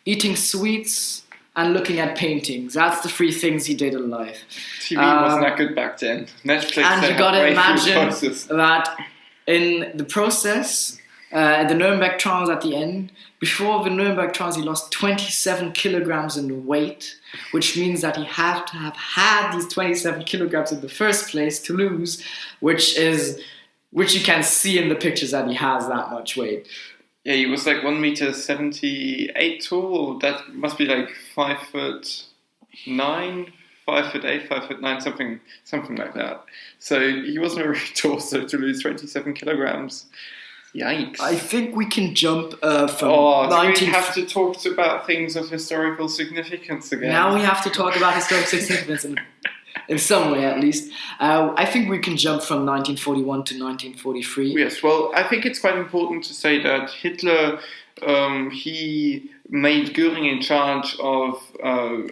[SPEAKER 2] eating sweets, and looking at paintings. That's the 3 things he did in life.
[SPEAKER 3] TV wasn't that good back then. Netflix.
[SPEAKER 2] And you gotta imagine that in the process, the Nuremberg trials at the end, before the Nuremberg trials, he lost 27 kilograms in weight, which means that he had to have had these 27 kilograms in the first place to lose, which you can see in the pictures that he has that much weight.
[SPEAKER 3] Yeah, he was like 1.78 meters tall. That must be like 5'9", 5'8", 5'9", something like that. So he wasn't very tall. So to lose 27 kilograms, yikes!
[SPEAKER 2] I think we can jump from.
[SPEAKER 3] Do we have to talk about things of historical significance again?
[SPEAKER 2] Now we have to talk about historical significance. In some way, at least. I think we can jump from 1941 to 1943.
[SPEAKER 3] Yes, well, I think it's quite important to say that Hitler, he made Göring in charge of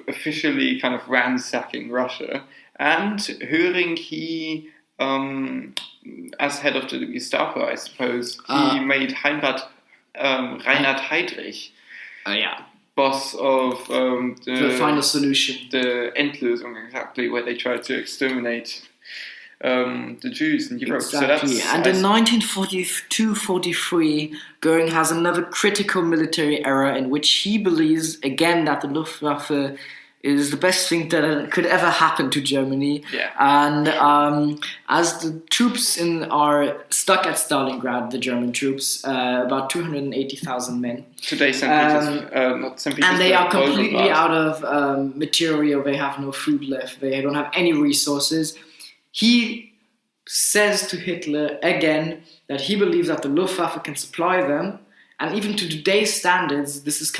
[SPEAKER 3] officially kind of ransacking Russia. And Göring, he, as head of the Gestapo, I suppose, he made Reinhard Heydrich. Boss of
[SPEAKER 2] the final solution,
[SPEAKER 3] the Endlösung, exactly, where they tried to exterminate the Jews in Europe.
[SPEAKER 2] Exactly. So and in 1942-43, Göring has another critical military error in which he believes again that the Luftwaffe is the best thing that could ever happen to Germany.
[SPEAKER 3] Yeah.
[SPEAKER 2] And as the troops are stuck at Stalingrad, the German troops, about 280,000 men.
[SPEAKER 3] Today, St. Petersburg.
[SPEAKER 2] And they are completely out of material. They have no food left. They don't have any resources. He says to Hitler again that he believes that the Luftwaffe can supply them. And even to today's standards, this is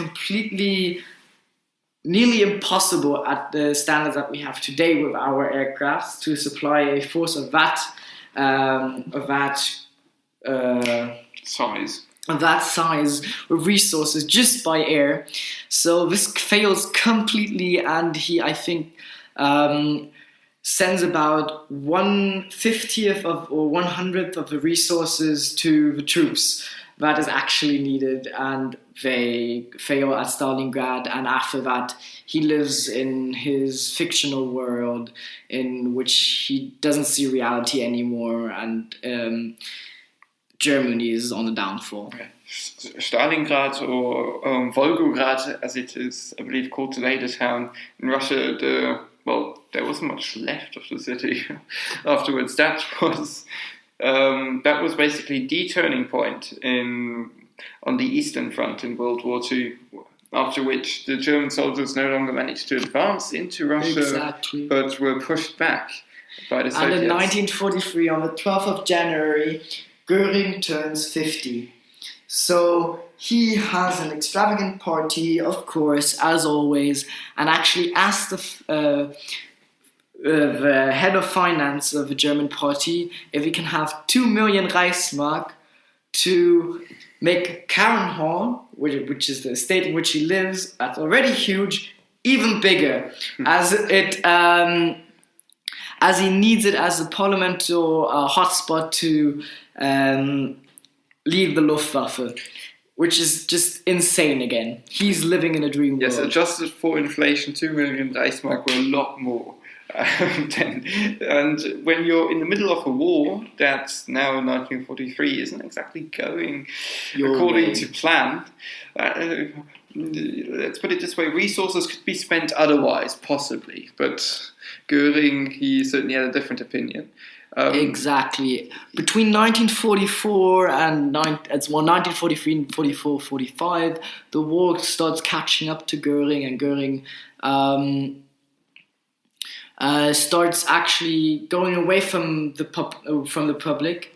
[SPEAKER 2] nearly impossible at the standards that we have today with our aircrafts to supply a force of that size with resources just by air. So this fails completely, and he, I think, sends about 1/50th or 1/100th of the resources to the troops. that is actually needed, and they fail at Stalingrad, and after that he lives in his fictional world in which he doesn't see reality anymore, and Germany is on the downfall.
[SPEAKER 3] Stalingrad, or Volgograd, as it is, I believe, called today, the town in Russia, there wasn't much left of the city afterwards. That was basically the turning point on the Eastern Front in World War II, after which the German soldiers no longer managed to advance into Russia, but were pushed back by the Soviets.
[SPEAKER 2] And in 1943, on the 12th of January, Göring turns 50. So he has an extravagant party, of course, as always, and actually asked the head of finance of the German party if he can have 2 million Reichsmark to make Karen Hall, which is the estate in which he lives, that's already huge, even bigger, as he needs it as a parliamentary hotspot to lead the Luftwaffe, which is just insane again. He's living in a dream world.
[SPEAKER 3] Yes, adjusted for inflation, 2 million Reichsmark were a lot more. And when you're in the middle of a war that's now in 1943 isn't exactly going according to plan, let's put it this way, resources could be spent otherwise, possibly, but Göring, he certainly had a different opinion.
[SPEAKER 2] Exactly. Between 1944 and 1943 and 44-45, the war starts catching up to Göring, and Göring starts actually going away from the public.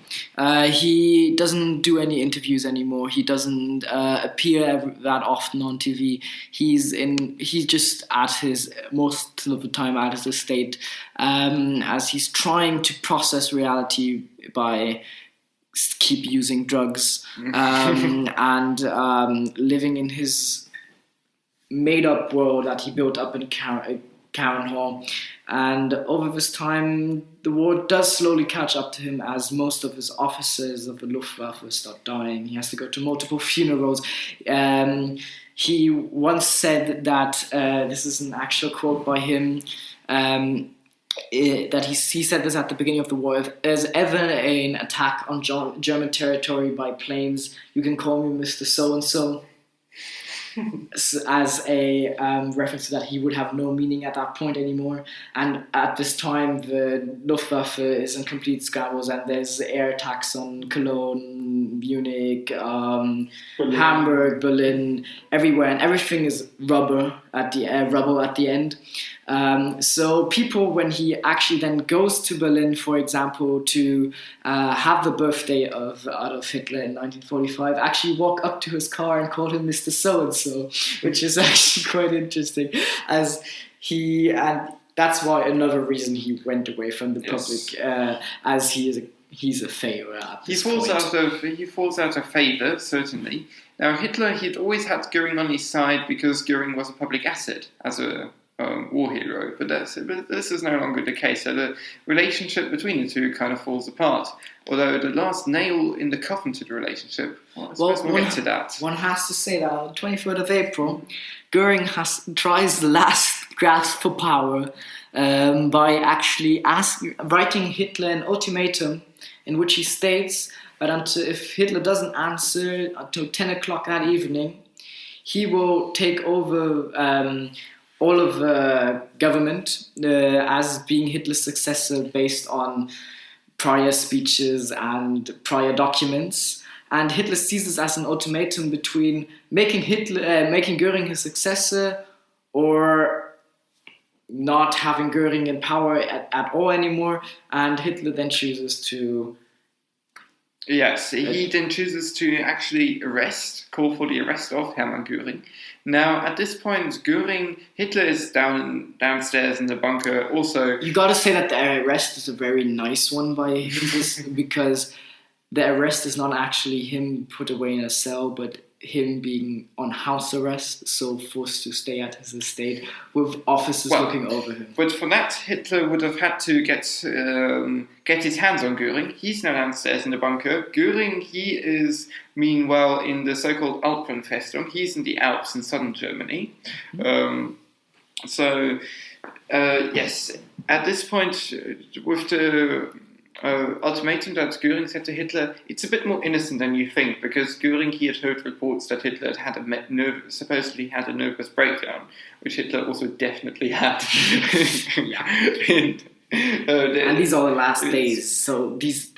[SPEAKER 2] He doesn't do any interviews anymore. He doesn't appear that often on TV. He's just at his most of the time at his estate, as he's trying to process reality by keep using drugs and living in his made-up world that he built up in Karen Hall. And over this time, the war does slowly catch up to him, as most of his officers of the Luftwaffe start dying. He has to go to multiple funerals. He once said that, this is an actual quote by him, that he said this at the beginning of the war: if there's ever an attack on German territory by planes, you can call me Mr. So-and-so. As a reference to that he would have no meaning at that point anymore. And at this time, the Luftwaffe is in complete shambles, and there's air attacks on Cologne, Munich, Hamburg, Berlin, everywhere, and everything is rubble at the end. So people, when he actually then goes to Berlin, for example, to have the birthday of Adolf Hitler in 1945, actually walk up to his car and call him Mr. So-and-so, which is actually quite interesting, and that's why another reason he went away from the public, as he's a failure at this point.
[SPEAKER 3] He falls out of favour, certainly. Now, Hitler, he'd always had Göring on his side because Göring was a public asset as a war hero, but this is no longer the case. So the relationship between the two kind of falls apart. Although the last nail in the coffin to the relationship, we'll get to that. One
[SPEAKER 2] has to say that on the 23rd of April, Göring tries the last grasp for power by actually writing Hitler an ultimatum in which he states that if Hitler doesn't answer until 10 o'clock that evening, he will take over all of the government as being Hitler's successor based on prior speeches and prior documents. And Hitler sees this as an ultimatum between making Göring his successor or not having Göring in power at all anymore. And Hitler then chooses to...
[SPEAKER 3] Yes, he then chooses to actually call for the arrest of Hermann Göring. Now, at this point, Hitler is downstairs in the bunker. Also,
[SPEAKER 2] you got to say that the arrest is a very nice one by Hitler, because the arrest is not actually him put away in a cell, but him being on house arrest, so forced to stay at his estate with officers looking over him.
[SPEAKER 3] But for that, Hitler would have had to get his hands on Göring. He's now downstairs in the bunker. Göring, he is meanwhile in the so-called Alpenfestung. He's in the Alps in southern Germany. Yes, at this point, with the ultimatum that Göring said to Hitler, it's a bit more innocent than you think, because Göring, he had heard reports that Hitler had supposedly had a nervous breakdown, which Hitler also definitely had.
[SPEAKER 2] And these are the last days, so these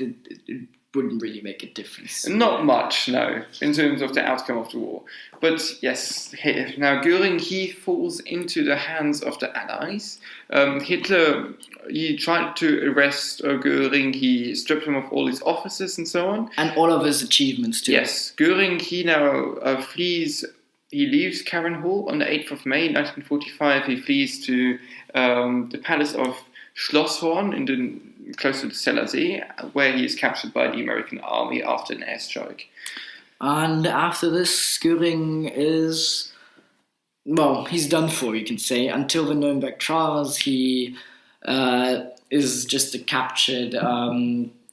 [SPEAKER 2] wouldn't really make a difference.
[SPEAKER 3] Not much, no, in terms of the outcome of the war. But yes, now Göring, he falls into the hands of the Allies. Hitler, he tried to arrest Göring, he stripped him of all his offices and so on.
[SPEAKER 2] And all of his achievements too.
[SPEAKER 3] Yes, Göring, he now flees, he leaves Karen Hall on the 8th of May 1945. He flees to the palace of Schlosshorn close to the Seller See, where he is captured by the American army after an airstrike. And
[SPEAKER 2] after this, Göring is, he's done for, you can say. Until the Nuremberg trials, he is just captured.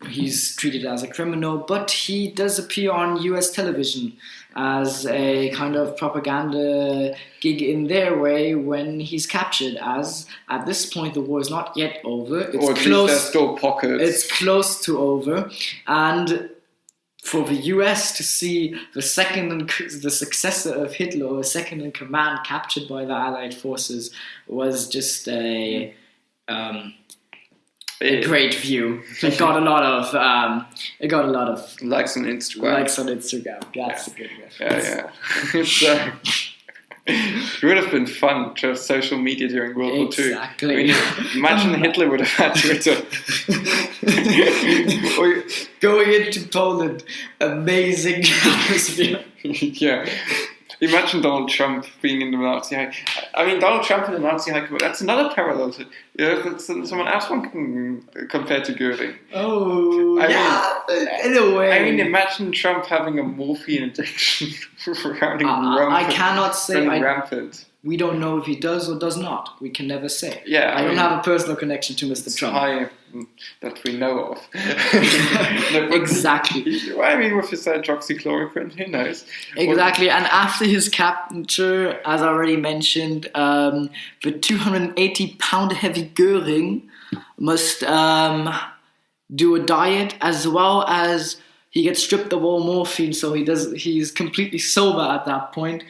[SPEAKER 2] He's treated as a criminal, but he does appear on US television as a kind of propaganda gig in their way when he's captured, as at this point the war is not yet over.
[SPEAKER 3] Or at least there's still pockets.
[SPEAKER 2] It's close to over, and for the US to see the successor of Hitler, or second in command, captured by the Allied forces was just a great view. It got a lot of
[SPEAKER 3] likes on Instagram.
[SPEAKER 2] That's a good reference.
[SPEAKER 3] Yeah. It would have been fun to have social media during World War II.
[SPEAKER 2] Exactly.
[SPEAKER 3] Imagine Hitler would have had Twitter.
[SPEAKER 2] Going into Poland, amazing atmosphere.
[SPEAKER 3] Yeah. Imagine Donald Trump being in the Nazi hike. I mean, Donald Trump in the Nazi hike, that's another parallel to someone else one can compare to Göring.
[SPEAKER 2] In a way.
[SPEAKER 3] I mean, imagine Trump having a morphine addiction running rampant.
[SPEAKER 2] I cannot say.
[SPEAKER 3] Rampant.
[SPEAKER 2] We don't know if he does or does not. We can never say.
[SPEAKER 3] Yeah,
[SPEAKER 2] I don't have a personal connection to Mr. Trump.
[SPEAKER 3] High that we know of.
[SPEAKER 2] Exactly.
[SPEAKER 3] I mean, with his hydroxychloroquine, who knows?
[SPEAKER 2] Exactly. And after his capture, as I already mentioned, the 280-pound heavy Göring must do a diet, as well as he gets stripped of all morphine, so he's completely sober at that point.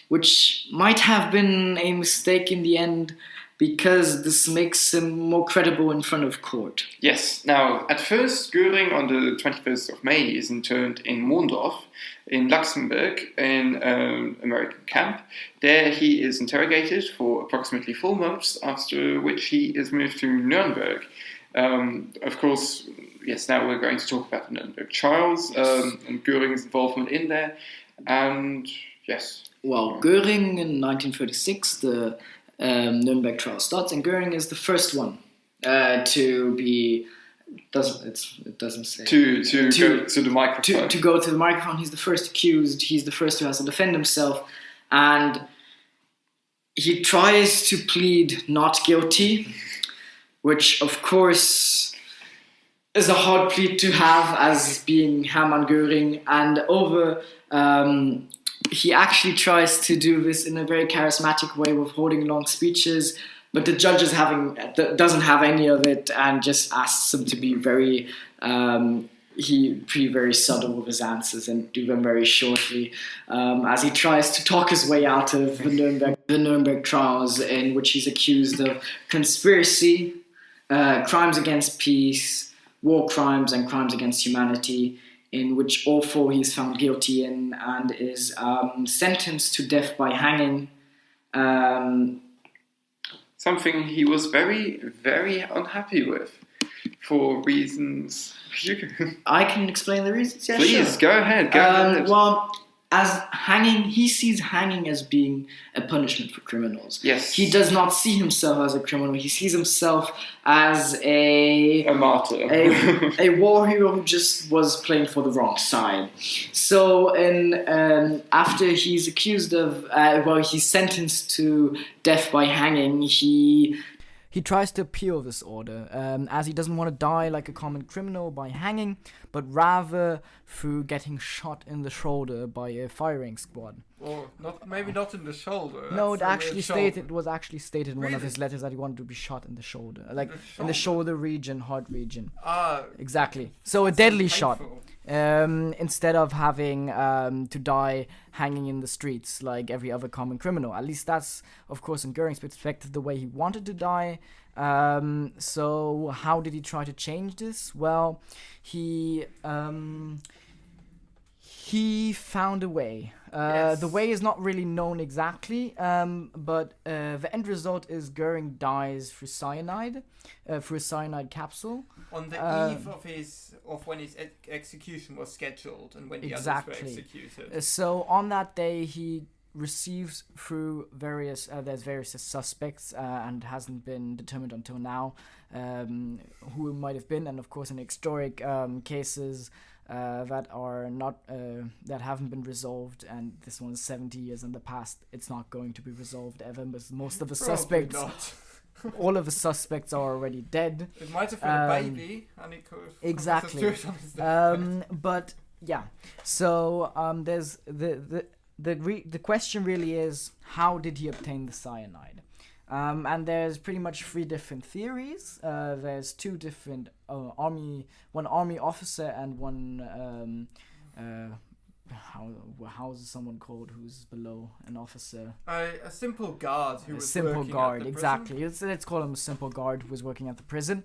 [SPEAKER 2] Which might have been a mistake in the end, because this makes him more credible in front of court.
[SPEAKER 3] Yes. Now, at first, Göring, on the 21st of May, is interned in Mondorf, in Luxembourg, in an American camp. There he is interrogated for approximately 4 months, after which he is moved to Nuremberg. Of course, yes, now we're going to talk about the Nuremberg trials, and Göring's involvement in there, and yes.
[SPEAKER 2] Well, Göring in 1936, the Nuremberg trial starts, and Göring is the first one to be. It doesn't say
[SPEAKER 3] to go to the microphone.
[SPEAKER 2] To go to the microphone. He's the first accused. He's the first who has to defend himself, and he tries to plead not guilty, which of course is a hard plea to have as being Hermann Göring, and he actually tries to do this in a very charismatic way with holding long speeches, but the judge doesn't have any of it and just asks him to be very subtle with his answers and do them very shortly, as he tries to talk his way out of the Nuremberg trials, in which he's accused of conspiracy, crimes against peace, war crimes, and crimes against humanity, in which all 4 he's found guilty in, and is sentenced to death by hanging.
[SPEAKER 3] Something he was very, very unhappy with, for reasons.
[SPEAKER 2] I can explain the reasons. Yeah,
[SPEAKER 3] please,
[SPEAKER 2] sure.
[SPEAKER 3] go ahead.
[SPEAKER 2] Well, as hanging, he sees hanging as being a punishment for criminals.
[SPEAKER 3] Yes.
[SPEAKER 2] He does not see himself as a criminal. He sees himself as a
[SPEAKER 3] martyr,
[SPEAKER 2] a war hero who just was playing for the wrong side. So, after he's accused of, he's sentenced to death by hanging,
[SPEAKER 4] He tries to appeal this order, as he doesn't want to die like a common criminal by hanging, but rather through getting shot in the shoulder by a firing squad.
[SPEAKER 1] Or maybe not in the shoulder.
[SPEAKER 4] No,
[SPEAKER 1] That's
[SPEAKER 4] it was actually stated in one of his letters that he wanted to be shot in the shoulder, like in the shoulder region, heart region. Exactly. So a deadly shot. Instead of having to die hanging in the streets like every other common criminal. At least that's, of course, in Göring's perspective, the way he wanted to die. So how did he try to change this? Well, he found a way.
[SPEAKER 1] Yes.
[SPEAKER 4] The way is not really known exactly, but the end result is Göring dies through cyanide, through a cyanide capsule.
[SPEAKER 1] On the eve of when his execution was scheduled and when the others were executed.
[SPEAKER 4] So on that day, he receives through various suspects and hasn't been determined until now who it might have been, and of course in historic cases that are not that haven't been resolved, and this one's 70 years in the past, it's not going to be resolved ever, because most of the suspects all of the suspects are already dead.
[SPEAKER 1] It might have been a baby, and it could
[SPEAKER 4] exactly. But yeah, so there's the question really is, how did he obtain the cyanide? And there's pretty much 3 different theories. There's 2 different one army officer and one how is someone called who's below an officer?
[SPEAKER 1] A simple guard who was
[SPEAKER 4] simple
[SPEAKER 1] working
[SPEAKER 4] guard,
[SPEAKER 1] at the
[SPEAKER 4] exactly. Let's call him a simple guard who was working at the prison.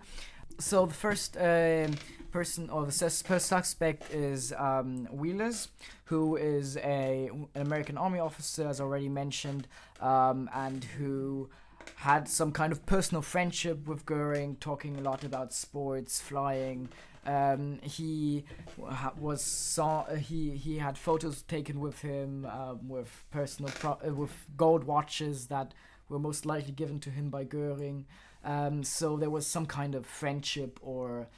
[SPEAKER 4] So the first person, or the first suspect, is Wheelers, who is an American army officer, as already mentioned, and who had some kind of personal friendship with Göring, talking a lot about sports, flying. He had photos taken with him with with gold watches that were most likely given to him by Göring. So there was some kind of friendship or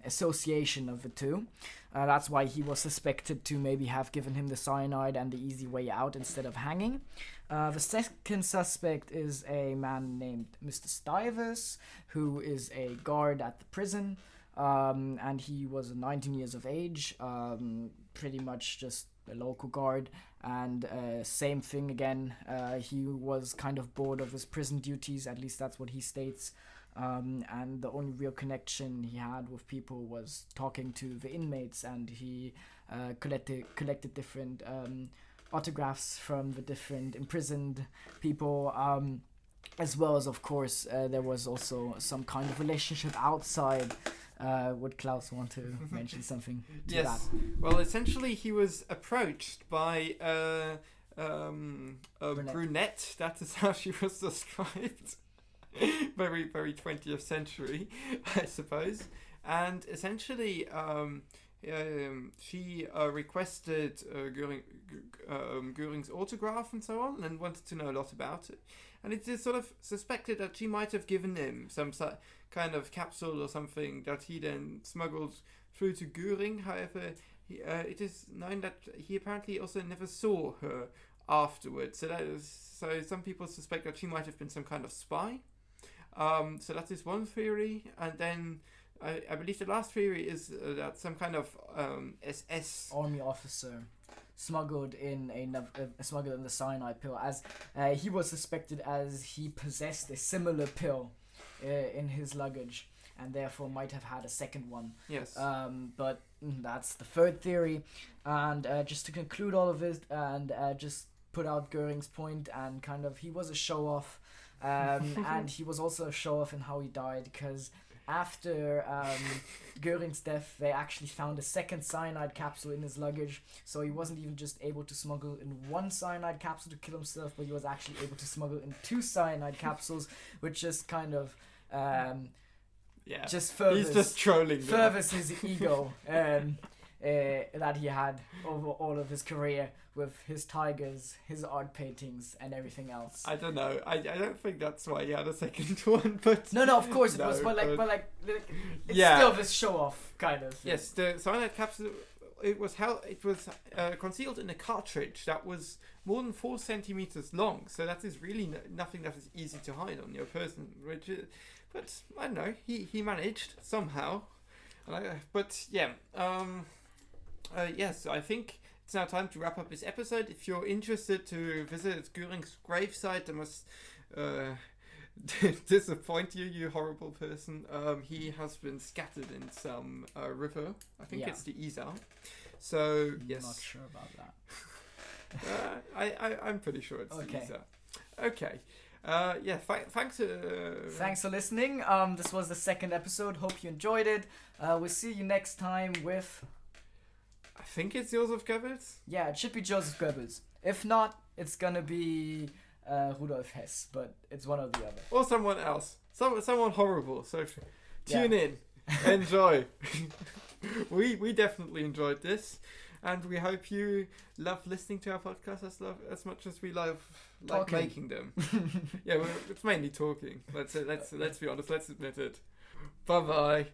[SPEAKER 4] association of the two. That's why he was suspected to maybe have given him the cyanide and the easy way out instead of hanging. The second suspect is a man named Mr. Stivers, who is a guard at the prison, and he was 19 years of age, pretty much just a local guard. And same thing again, he was kind of bored of his prison duties, at least that's what he states, and the only real connection he had with people was talking to the inmates, and he collected different autographs from the different imprisoned people, as well as, of course, there was also some kind of relationship outside. Would Klaus want to mention something to that?
[SPEAKER 1] Yes. Well, essentially, he was approached by a brunette. That is how she was described. Very, very 20th century, I suppose. And essentially, she requested Göring's autograph and so on, and wanted to know a lot about it. And it is sort of suspected that she might have given him some kind of capsule or something that he then smuggled through to Göring. However, it is known that he apparently also never saw her afterwards. So some people suspect that she might have been some kind of spy. So that is one theory. And then I believe the last theory is that some kind of SS
[SPEAKER 4] army officer smuggled in the cyanide pill, as he was suspected as he possessed a similar pill in his luggage, and therefore might have had a second one.
[SPEAKER 1] Yes.
[SPEAKER 4] But that's the third theory. And just to conclude all of it, and just put out Göring's point, and kind of, he was a show-off, and he was also a show-off in how he died, because after Göring's death, they actually found a second cyanide capsule in his luggage, so he wasn't even just able to smuggle in one cyanide capsule to kill himself, but he was actually able to smuggle in 2 cyanide capsules, which just kind of just furthers,
[SPEAKER 1] he's just trolling
[SPEAKER 4] furthers his ego. that he had over all of his career with his tigers, his art paintings, and everything else.
[SPEAKER 1] I don't know. I don't think that's why he had a second one, but
[SPEAKER 4] No, of course it
[SPEAKER 1] No,
[SPEAKER 4] was, but it's
[SPEAKER 1] yeah.
[SPEAKER 4] still this show off kind of thing.
[SPEAKER 1] yes, the cyanide capsule. It was concealed in a cartridge that was more than 4 centimeters long. So that is really nothing that is easy to hide on your person. But I don't know. He managed somehow. But yeah. Yes, I think it's now time to wrap up this episode. If you're interested to visit Göring's gravesite, I must disappoint you, you horrible person. He has been scattered in some river. I think it's the Isar. So yes,
[SPEAKER 4] I'm not sure about that.
[SPEAKER 1] I'm pretty sure it's
[SPEAKER 4] Okay.
[SPEAKER 1] the Isar. Okay. Thanks.
[SPEAKER 4] Thanks for listening. This was the second episode. Hope you enjoyed it. We'll see you next time with...
[SPEAKER 1] I think it's Joseph Goebbels.
[SPEAKER 4] Yeah, it should be Joseph Goebbels. If not, it's gonna be Rudolf Hess, but it's one or the other.
[SPEAKER 1] Or someone else. Someone horrible. So tune in. Enjoy. We definitely enjoyed this. And we hope you love listening to our podcast as much as we like
[SPEAKER 4] Talking.
[SPEAKER 1] making them. Yeah, it's mainly talking. Let's be honest. Let's admit it. Bye bye.